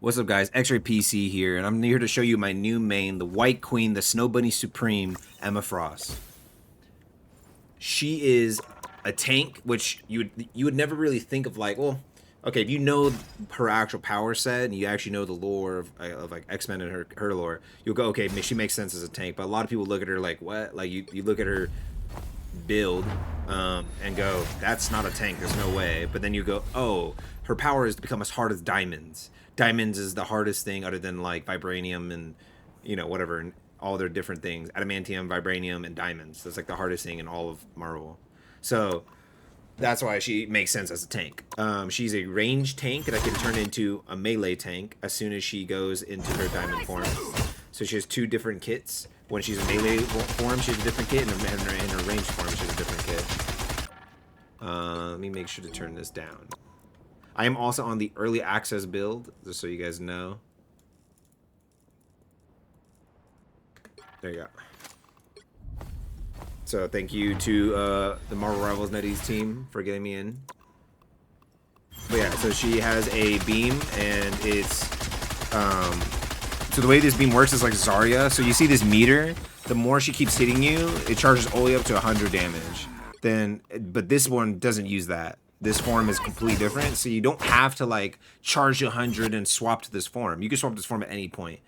What's up, guys? Xraypc here, and I'm here to show you my new main, the White Queen, the Snow Bunny Supreme, Emma Frost. She is a tank, which you would never really think of, like, well, okay, if you know her actual power set and you actually know the lore of like X-Men and her lore, you'll go, okay, she makes sense as a tank. But a lot of people look at her like, what? Like you look at her build and go, that's not a tank, there's no way. But then you go, oh, her power is to become as hard as diamonds. Diamonds is the hardest thing other than like vibranium and whatever, and all their different things. Adamantium, vibranium, and diamonds. That's like the hardest thing in all of Marvel. So that's why she makes sense as a tank. She's a ranged tank that can turn into a melee tank as soon as she goes into her diamond form. So she has two different kits. When she's in melee form, she has a different kit, and in her ranged form, she has a different kit. Let me make sure to turn this down. I am also on the early access build, just so you guys know. There you go. So thank you to the Marvel Rivals NetEase team for getting me in. But yeah, so she has a beam, and it's so the way this beam works is like Zarya. So you see this meter. The more she keeps hitting you, it charges all the way up to 100 damage. But this one doesn't use that. This form is completely different, so you don't have to like charge 100 and swap to this form. You can swap this form at any point,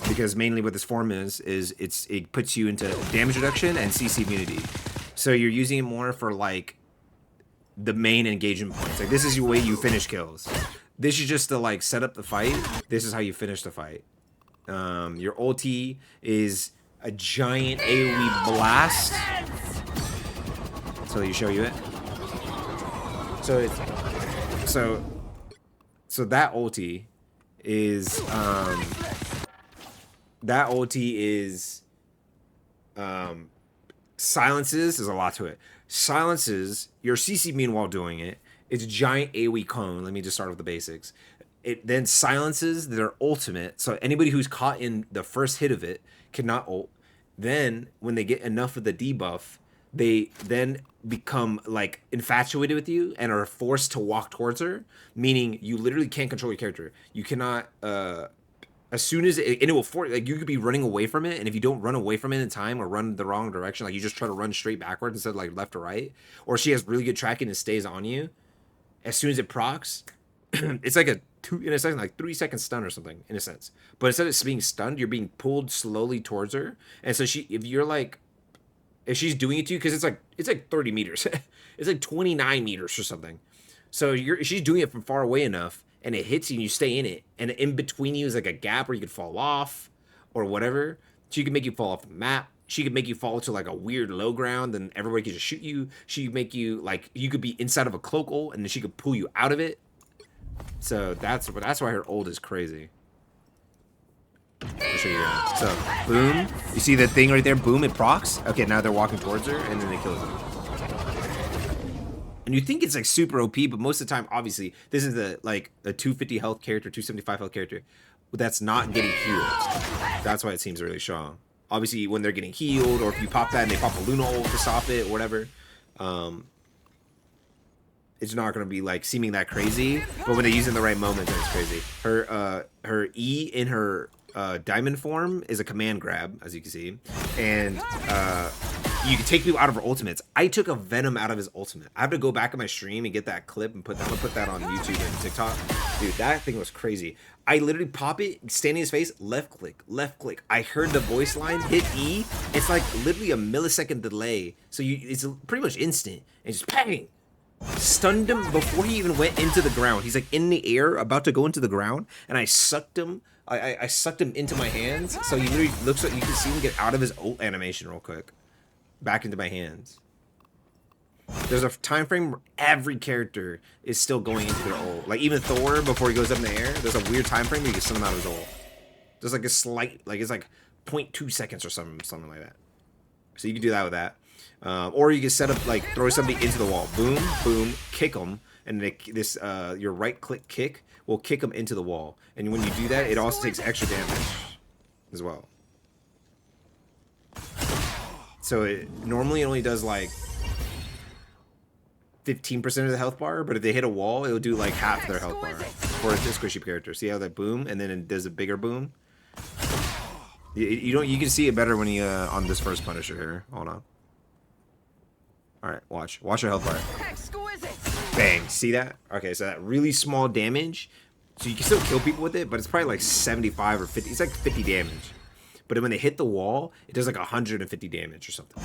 because mainly what this form is it puts you into damage reduction and CC immunity. So you're using it more for like the main engagement points. Like this is the way you finish kills. This is just to like set up the fight. This is how you finish the fight. Your ulti is a giant AoE blast. So let me show you it. So that ulti is silences. There's a lot to it. Silences your CC immune while doing it. It's a giant AoE cone. Let me just start with the basics. It then silences their ultimate. So anybody who's caught in the first hit of it cannot ult. Then when they get enough of the debuff, they then become like infatuated with you and are forced to walk towards her, meaning you literally can't control your character. You cannot as soon as it will force, like you could be running away from it, and if you don't run away from it in time or run the wrong direction, like you just try to run straight backwards instead of like left or right, or she has really good tracking and stays on you, as soon as it procs, it's like a 3-second stun or something in a sense. But instead of being stunned, you're being pulled slowly towards her. And so if she's doing it to you, because it's like 30 meters, it's like 29 meters or something. So she's doing it from far away enough, and it hits you, and you stay in it, and in between you is like a gap where you could fall off, or whatever. She could make you fall off the map. She could make you fall to like a weird low ground, and everybody could just shoot you. She could make you like you could be inside of a cloak ult, and then she could pull you out of it. So that's why her ult is crazy. I'll show you that. So boom, you see that thing right there? Boom, it procs. Okay, now they're walking towards her, and then it kills them. And you think it's like super OP, but most of the time, obviously, this is a 250 health character, 275 health character that's not getting healed. That's why it seems really strong. Obviously, when they're getting healed, or if you pop that and they pop a Luna ult to stop it, or whatever, it's not going to be like seeming that crazy. But when they use it in the right moment, then it's crazy. Her E in her diamond form is a command grab, as you can see, and you can take people out of her ultimates. I took a Venom out of his ultimate. I have to go back in my stream and get that clip and put that on YouTube and TikTok. Dude, that thing was crazy. I literally pop it, stand in his face, left click, left click. I heard the voice line, hit E. It's like literally a millisecond delay. So it's pretty much instant. And just bang! Stunned him before he even went into the ground. He's like in the air, about to go into the ground, and I sucked him. I sucked him into my hands, so he literally looks like you can see him get out of his ult animation real quick, back into my hands. There's a time frame where every character is still going into their ult. Like even Thor, before he goes up in the air, there's a weird time frame where you can stun him out of his ult. There's like a slight, like it's like 0.2 seconds or something like that. So you can do that with that. Or you can set up, like, throw somebody into the wall. Boom, boom, kick them. And your right-click kick will kick them into the wall. And when you do that, it also takes extra damage as well. So it normally only does, like, 15% of the health bar, but if they hit a wall, it'll do like half their health bar for a squishy character. See how that boom, and then it does a bigger boom. You don't. You can see it better when you on this first Punisher here. Hold on. All right, watch your health bar. Bang! See that? Okay, so that really small damage. So you can still kill people with it, but it's probably like 75 or 50. It's like 50 damage. But when they hit the wall, it does like 150 damage or something.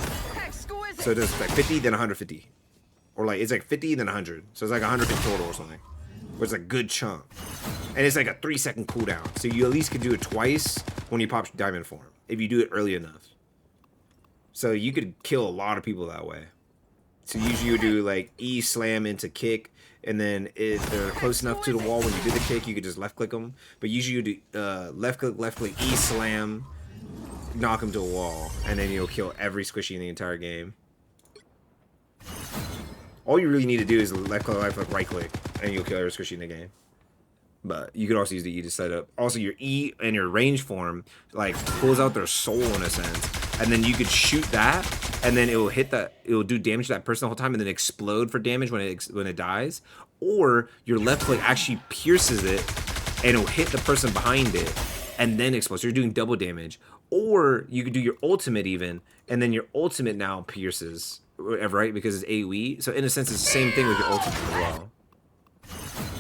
So it does like 50, then 150. Or like, it's like 50, then 100. So it's like 150 total or something. But it's a good chunk. And it's like a 3-second cooldown. So you at least can do it twice when you pop diamond form. If you do it early enough. So you could kill a lot of people that way. So usually you do like E slam into kick. And then if they're close enough to the wall when you do the kick, you could just left click them. But usually you do left click, E slam, knock them to a wall. And then you'll kill every squishy in the entire game. All you really need to do is left click, right click, and you'll kill every squishy in the game. But you could also use the E to set up. Also, your E and your range form like pulls out their soul in a sense, and then you could shoot that, and then it will hit that. It will do damage to that person the whole time, and then explode for damage when it dies. Or your left click actually pierces it, and it will hit the person behind it, and then explode. So you're doing double damage. Or you could do your ultimate even, and then your ultimate now pierces. Right, because it's AoE. So in a sense, it's the same thing with your ultimate as well.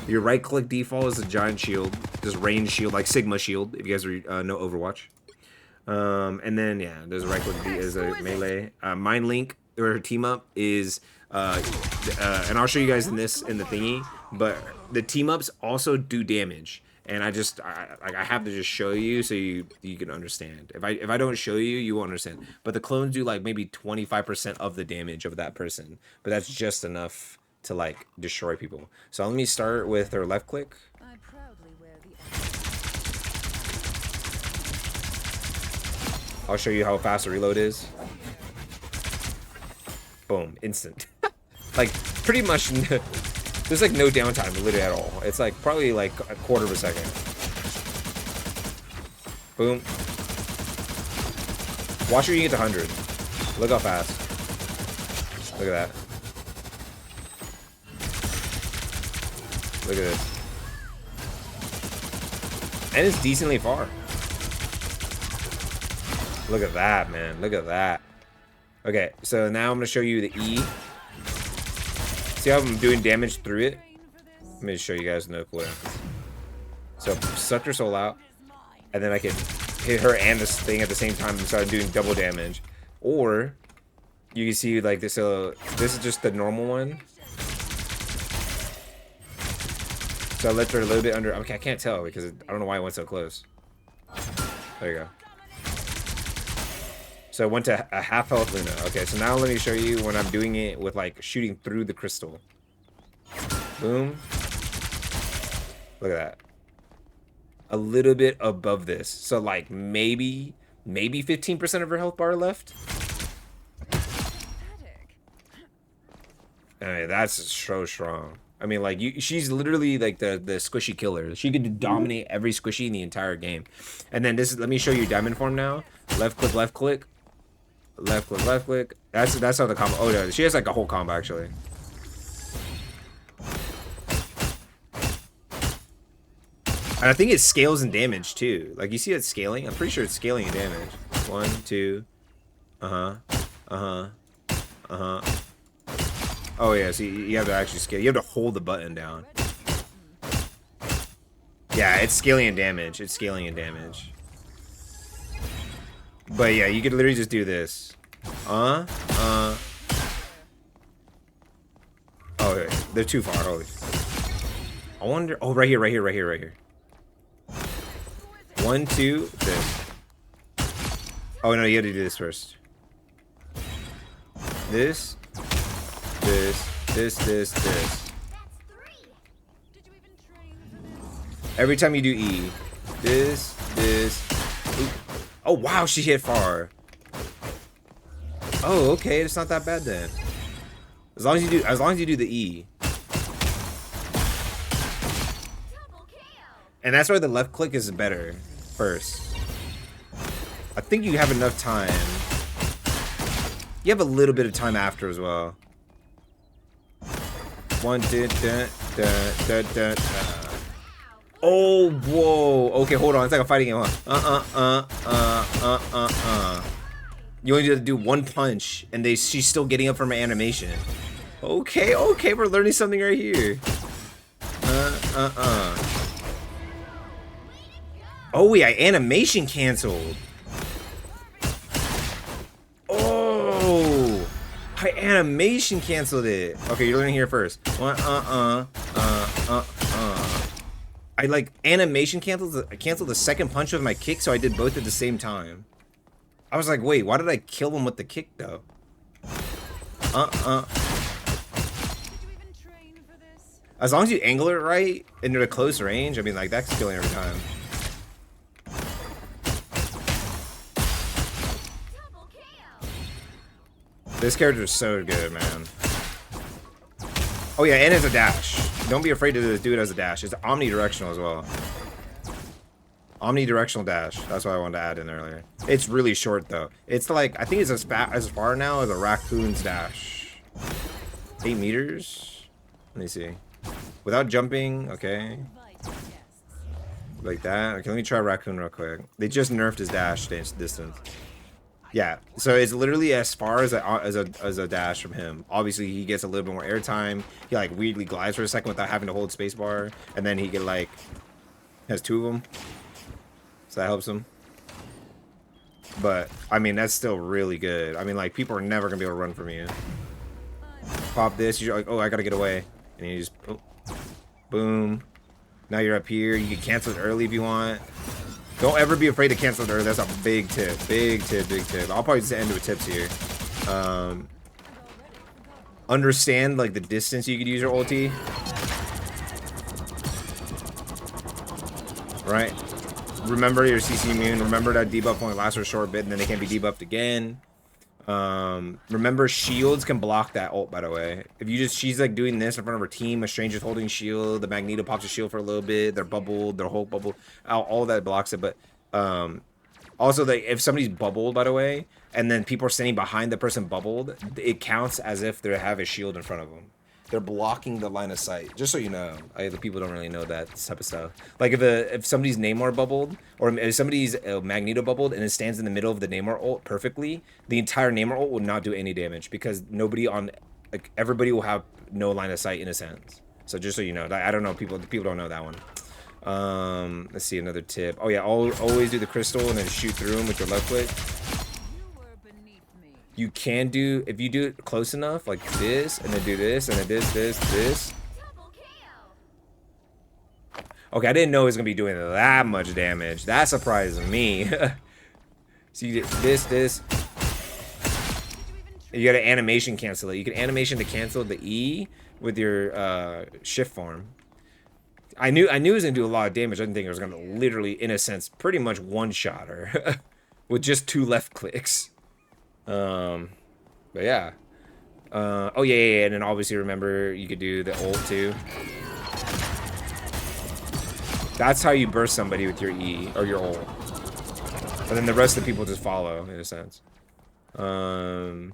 Your right click default is a giant shield, just range shield, like Sigma shield. If you guys know Overwatch, and then yeah, there's a right click is a melee. Mind Link or team up is, and I'll show you guys in the thingy. But the team ups also do damage. And I have to just show you so you can understand. If I don't show you, you won't understand. But the clones do like maybe 25% of the damage of that person. But that's just enough to like destroy people. So let me start with her left click. I proudly wear the I'll show you how fast the reload is. Boom, instant. Like pretty much. There's like no downtime literally at all. It's like probably like a quarter of a second. Boom. Watch her you get to 100. Look how fast. Look at that. Look at this. And it's decently far. Look at that, man. Look at that. Okay, so now I'm going to show you the E. See how I'm doing damage through it? Let me just show you guys no cooldown. So suck her soul out, and then I can hit her and this thing at the same time and start doing double damage. Or you can see like this. This is just the normal one. So I left her a little bit under. Okay, I can't tell because I don't know why it went so close. There you go. So I went to a half health Luna. Okay, so now let me show you when I'm doing it with like shooting through the crystal. Boom. Look at that. A little bit above this. So like maybe 15% of her health bar left. I mean, that's so strong. I mean, like she's literally like the squishy killer. She could dominate every squishy in the entire game. And then let me show you diamond form now. Left click, left click. Left click, left click. That's how the combo. Oh no, she has like a whole combo actually. And I think it scales in damage too. Like you see it scaling. I'm pretty sure it's scaling in damage. 1, 2. Oh yeah, so you have to actually scale. You have to hold the button down. Yeah, it's scaling in damage. It's scaling in damage. But yeah, you could literally just do this. Oh, wait, they're too far. Holy. I wonder. Oh, right here, right here, right here, right here. 1, 2, this. Oh no, you have to do this first. This. Every time you do E. This. Ooh. Oh wow, she hit far. Oh, okay, it's not that bad then. As long as you do the E. And that's why the left click is better first. I think you have enough time. You have a little bit of time after as well. 1, 2, Oh, whoa. Okay, hold on. It's like a fighting game, huh? You only have to do one punch, and she's still getting up from her animation. Okay, okay, we're learning something right here. Oh, yeah, animation canceled. Oh, I animation canceled it. Okay, you're learning here first. I like animation canceled the second punch with my kick, so I did both at the same time. I was like, wait, why did I kill him with the kick though? As long as you angle it right and you're at close range, I mean, like, that's killing every time. This character is so good, man. Oh yeah, and it's a dash. Don't be afraid to do it as a dash. It's omnidirectional as well. Omnidirectional dash. That's what I wanted to add in earlier. It's really short though. It's like, I think it's as far now as a raccoon's dash. 8 meters. Let me see. Without jumping, okay. Like that. Okay, let me try raccoon real quick. They just nerfed his dash distance. Yeah, so it's literally as far as a dash from him. Obviously, he gets a little bit more airtime. He like weirdly glides for a second without having to hold spacebar, and then he can like has 2 of them, so that helps him. But I mean, that's still really good. I mean, like, people are never gonna be able to run from you. Pop this, you're like, oh, I gotta get away, and you just oh, boom. Now you're up here. You can cancel it early if you want. Don't ever be afraid to cancel it early. That's a big tip. Big tip, big tip. I'll probably just end with tips here. Understand, like, the distance you could use your ulti. Right? Remember your CC immune. Remember that debuff only lasts for a short bit, and then they can't be debuffed again. Remember, shields can block that ult, by the way. If you just, she's like doing this in front of her team, a stranger's holding shield, the Magneto pops a shield for a little bit, they're bubbled, their whole bubble, all that blocks it. But also, like, if somebody's bubbled, by the way, and then people are standing behind the person bubbled, it counts as if they have a shield in front of them. They're blocking the line of sight, just so you know. The people don't really know that type of stuff. Like, if somebody's Namor bubbled, or if somebody's Magneto bubbled, and it stands in the middle of the Namor ult perfectly, the entire Namor ult will not do any damage, because nobody on, like, everybody will have no line of sight in a sense. So just so you know, I don't know, people don't know that one. Let's see, another tip. Oh yeah, always do the crystal and then shoot through them with your left click. You can do, if you do it close enough, like this, and then do this, and then this. Okay, I didn't know it was going to be doing that much damage. That surprised me. So you get this. You got to animation cancel it. You can animation to cancel the E with your shift form. I knew it was going to do a lot of damage. I didn't think it was going to literally, in a sense, pretty much one-shot her. With just 2 left clicks. But yeah. Oh yeah, and then obviously remember you could do the ult too. That's how you burst somebody with your E or your ult. And then the rest of the people just follow in a sense. Oh,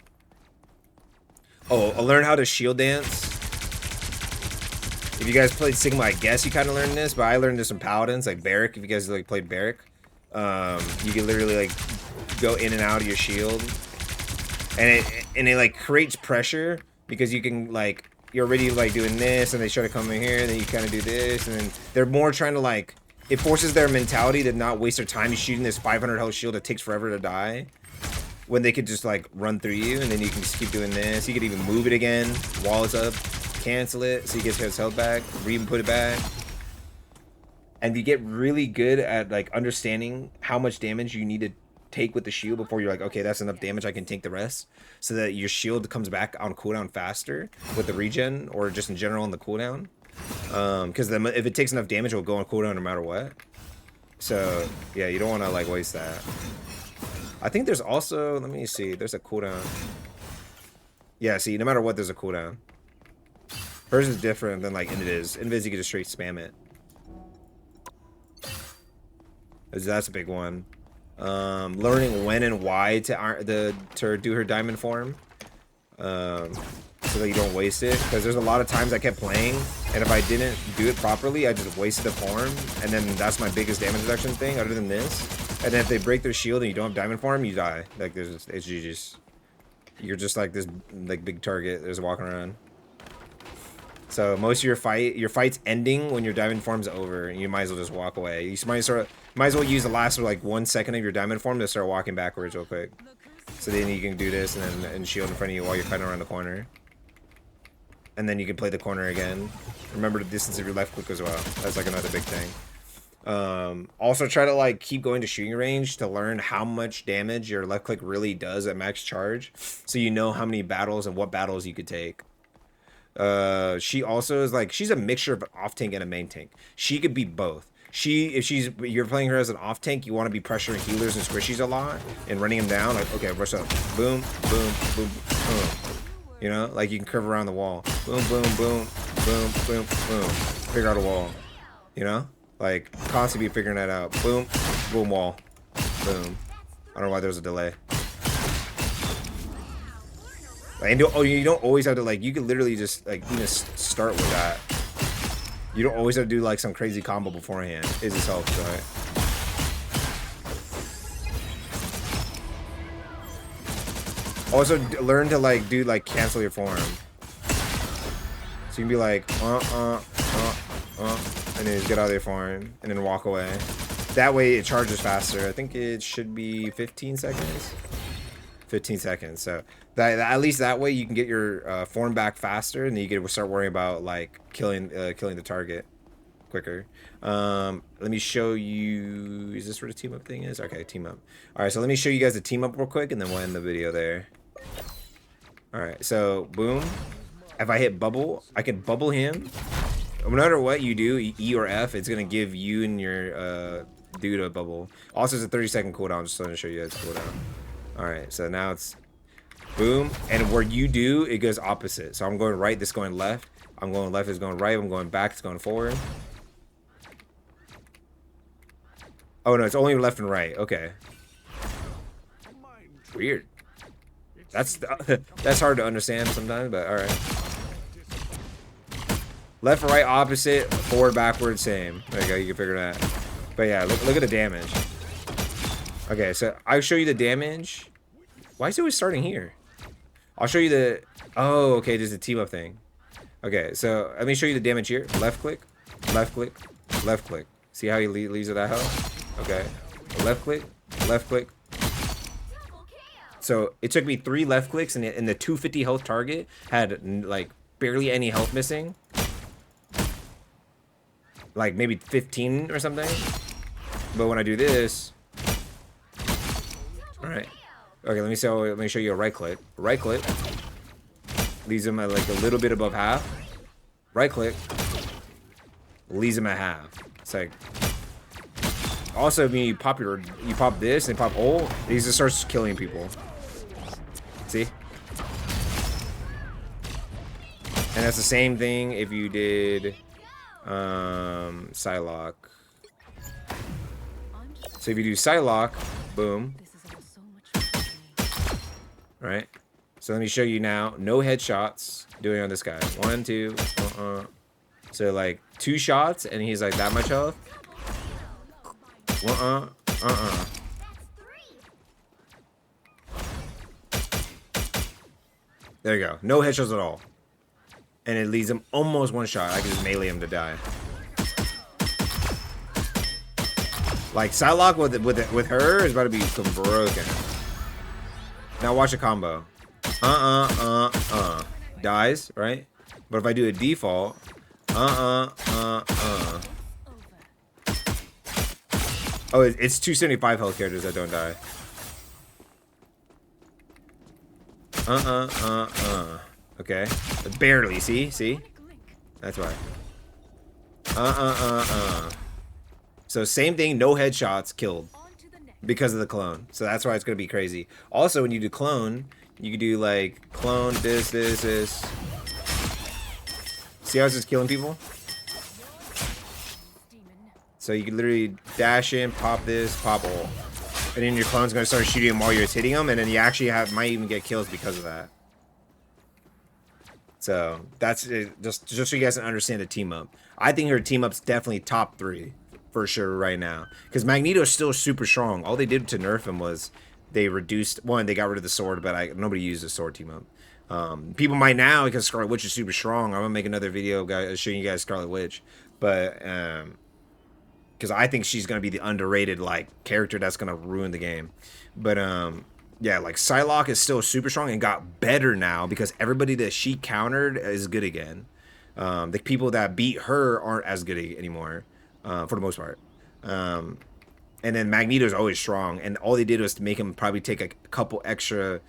I'll learn how to shield dance. If you guys played Sigma, I guess you kind of learned this, but I learned this from Paladins, like Barrack. If you guys like played Barrack, you can literally like go in and out of your shield. And it like creates pressure because you can, like, you're already like doing this and they try to come in here and then you kind of do this and then they're more trying to, like, it forces their mentality to not waste their time shooting this 500 health shield that takes forever to die when they could just like run through you, and then you can just keep doing this. You could even move it again while it's up, cancel it so you get his health back, even put it back. And you get really good at like understanding how much damage you need to take with the shield before you're like, okay, that's enough damage, I can take the rest, so that your shield comes back on cooldown faster with the regen, or just in general on the cooldown, because then if it takes enough damage, it will go on cooldown no matter what. So yeah, you don't want to like waste that. I think there's also, let me see, there's a cooldown. Yeah, see, no matter what, there's a cooldown. Hers is different than like Invis. Invis, you can just straight spam it. That's a big one. Learning when and why to do her diamond form. so that you don't waste it. Because there's a lot of times I kept playing, and if I didn't do it properly, I just wasted the form, and then that's my biggest damage reduction thing, other than this. And then if they break their shield and you don't have diamond form, you die. Like, you're just like this like big target that's walking around. So most of your fight's ending when your diamond form's over, and you might as well just walk away. You might as well use the last like 1 second of your diamond form to start walking backwards real quick. So then you can do this and shield in front of you while you're fighting around the corner. And then you can play the corner again. Remember the distance of your left click as well. That's like another big thing. Also try to like keep going to shooting range to learn how much damage your left click really does at max charge, so you know how many battles and what battles you could take. She also is like, she's a mixture of an off tank and a main tank. She could be both. If you're playing her as an off tank, you want to be pressuring healers and squishies a lot and running them down. Like, okay, rush up, boom, boom, boom, boom. You know, like you can curve around the wall. Boom, boom, boom, boom, boom, boom. Figure out a wall. You know, like constantly be figuring that out. Boom, boom, wall, boom. I don't know why there was a delay. And you don't always have to, like, you could literally just like even start with that. You don't always have to do like some crazy combo beforehand. It just helps, right? Also learn to like do like cancel your form. So you can be like and then just get out of your form and then walk away. That way it charges faster. I think it should be 15 seconds. 15 seconds. So that at least that way you can get your form back faster, and then you can start worrying about like killing the target quicker. Let me show you. Is this where the team up thing is? Okay, team up. All right, so let me show you guys the team up real quick, and then we'll end the video there. All right, so boom. If I hit bubble, I can bubble him. No matter what you do, E or F, it's gonna give you and your dude a bubble. Also, it's a 30-second cooldown. Just to show you guys the cooldown. All right, so now it's boom, and where you do, it goes opposite. So I'm going right, this going left. I'm going left, it's going right. I'm going back, it's going forward. Oh no, it's only left and right. Okay. Weird. That's hard to understand sometimes, but all right. Left, right, opposite, forward, backward, same. There you go, you can figure that. But yeah, look at the damage. Okay, so I'll show you the damage. Why is it always starting here? I'll show you the... Oh, okay, there's a team up thing. Okay, so let me show you the damage here. Left click, left click, left click. See how he leaves with that health? Okay. Left click, left click. So it took me 3 left clicks, and the 250 health target had like barely any health missing. Like maybe 15 or something. But when I do this... Alright. Okay, let me show you a right click. Right click. Leaves him at like a little bit above half. Right click. Leaves him at half. It's like... Also, when you pop this and pop ult, he just starts killing people. See? And that's the same thing if you did Psylocke. So if you do Psylocke, boom. Right? So let me show you now. No headshots doing on this guy. 1, 2, So like 2 shots and he's like that much health. There you go. No headshots at all. And it leaves him almost 1 shot. I can just melee him to die. Like Psylocke with her is about to be broken. Now watch a combo. Dies, right? But if I do a default, Oh, it's 275 health characters that don't die. Okay. Barely, see? That's why. So same thing, no headshots, killed. Because of the clone. So that's why it's gonna be crazy. Also, when you do clone, you can do like clone this. See how it's just killing people? So you can literally dash in, pop this, pop ult. And then your clone's gonna start shooting him while you're hitting him, and then you actually might even get kills because of that. So that's just so you guys can understand the team up. I think her team up's definitely top 3 for sure right now. Because Magneto's still super strong. All they did to nerf him was they reduced one. They got rid of the sword, but nobody used the sword team up. People might now because Scarlet Witch is super strong. I'm gonna make another video, guys, showing you guys Scarlet Witch, but because I think she's gonna be the underrated like character that's gonna ruin the game. But yeah, like Psylocke is still super strong and got better now because everybody that she countered is good again. The people that beat her aren't as good anymore, for the most part. And then Magneto's always strong, and all they did was to make him probably take a couple extra,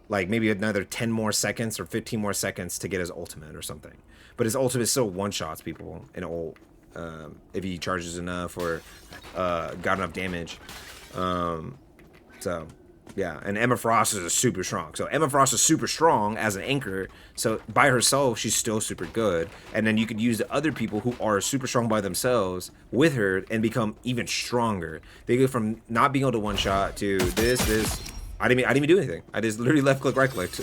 like maybe another 10 more seconds or 15 more seconds to get his ultimate or something. But his ultimate still one-shots people in ult, if he charges enough or got enough damage. So yeah, and Emma Frost is super strong. So Emma Frost is super strong as an anchor. So by herself, she's still super good. And then you could use the other people who are super strong by themselves with her and become even stronger. They go from not being able to one shot to this. I didn't even do anything. I just literally left click, right clicked.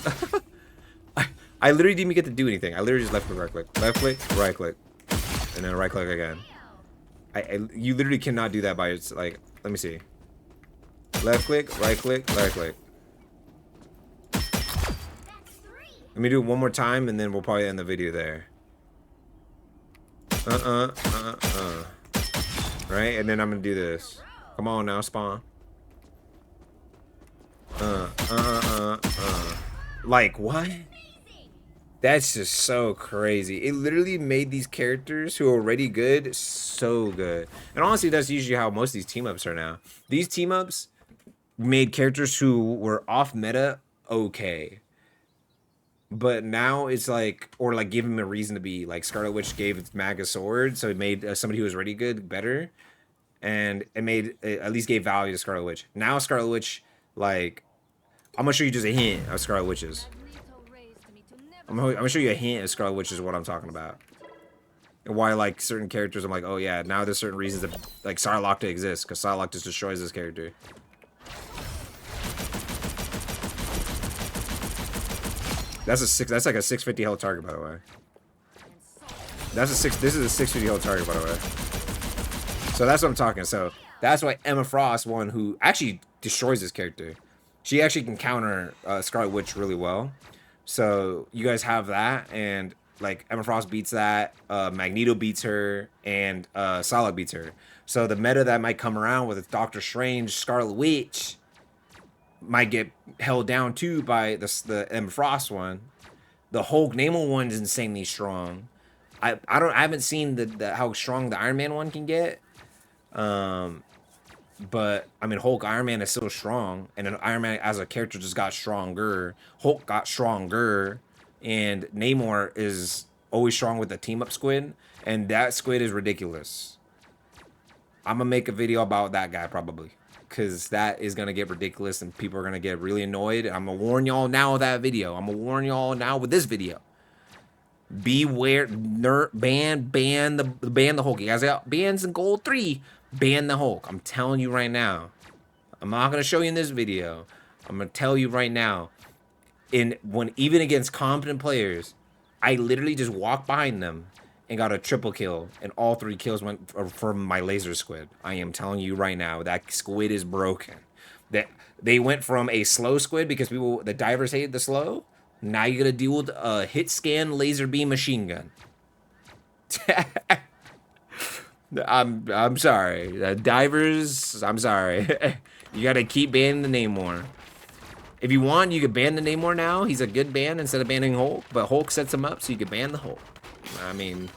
I literally didn't even get to do anything. I literally just left click, right click, and then right click again. You literally cannot do that by like. Let me see. Left click, right click, right click. Let me do it one more time, and then we'll probably end the video there. Right, and then I'm gonna do this. Come on now, spawn. Like what? That's just so crazy. It literally made these characters who are already good so good. And honestly, that's usually how most of these team ups are now. These team ups made characters who were off meta okay. But now it's like, or like give him a reason to be. Like Scarlet Witch gave Mag a sword, so it made somebody who was already good better. And it at least gave value to Scarlet Witch. Now Scarlet Witch, like, I'm gonna show you just a hint of Scarlet Witches. I'm gonna show you a hint of Scarlet Witch is what I'm talking about. And why, like, certain characters, I'm like, oh yeah, now there's certain reasons that, like, Psylocke to exist, because Psylocke just destroys this character. That's like a 650 health target, by the way. This is a 650 health target, by the way. So that's what I'm talking. So that's why Emma Frost, one who actually destroys this character. She actually can counter Scarlet Witch really well. So you guys have that, and like Emma Frost beats that, Magneto beats her, and Psylocke beats her. So the meta that might come around with Doctor Strange, Scarlet Witch, might get held down too by the Emma Frost one. The Hulk Namor one is insanely strong. I haven't seen how strong the Iron Man one can get. But I mean, Hulk Iron Man is still strong, and then Iron Man as a character just got stronger. Hulk got stronger, and Namor is always strong with the team up squid, and that squid is ridiculous. I'm gonna make a video about that guy probably, because that is gonna get ridiculous and people are gonna get really annoyed. I'm gonna warn y'all now with that video. I'm gonna warn y'all now with this video. Beware, ban the Hulk. You guys got bans in gold 3. Ban the Hulk. I'm telling you right now. I'm not gonna show you in this video. I'm gonna tell you right now. Even against competent players, I literally just walked behind them and got a triple kill, and all 3 kills went from my laser squid. I am telling you right now, that squid is broken. That they went from a slow squid because the divers hated the slow. Now you gotta deal with a hit scan laser beam machine gun. I'm sorry, divers. I'm sorry. You gotta keep banning the Namor. If you want, you could ban the Namor now. He's a good ban instead of banning Hulk, but Hulk sets him up, so you could ban the Hulk. I mean,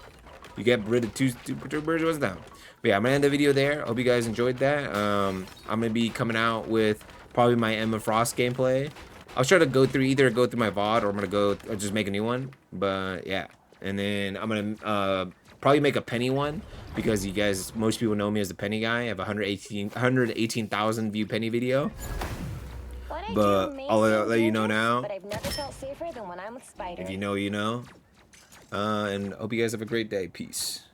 you get rid of two birds with one stone. But yeah, I'm gonna end the video there. Hope you guys enjoyed that. I'm gonna be coming out with probably my Emma Frost gameplay. I'll try to go through my VOD, or I'm gonna just make a new one. But yeah, and then I'm gonna probably make a Penny one, because you guys, most people know me as the Penny guy. I have 118,000 view Penny video. But I'll let you know now. But I've never felt safer than when I'm with Spider. If you know, you know. And hope you guys have a great day. Peace.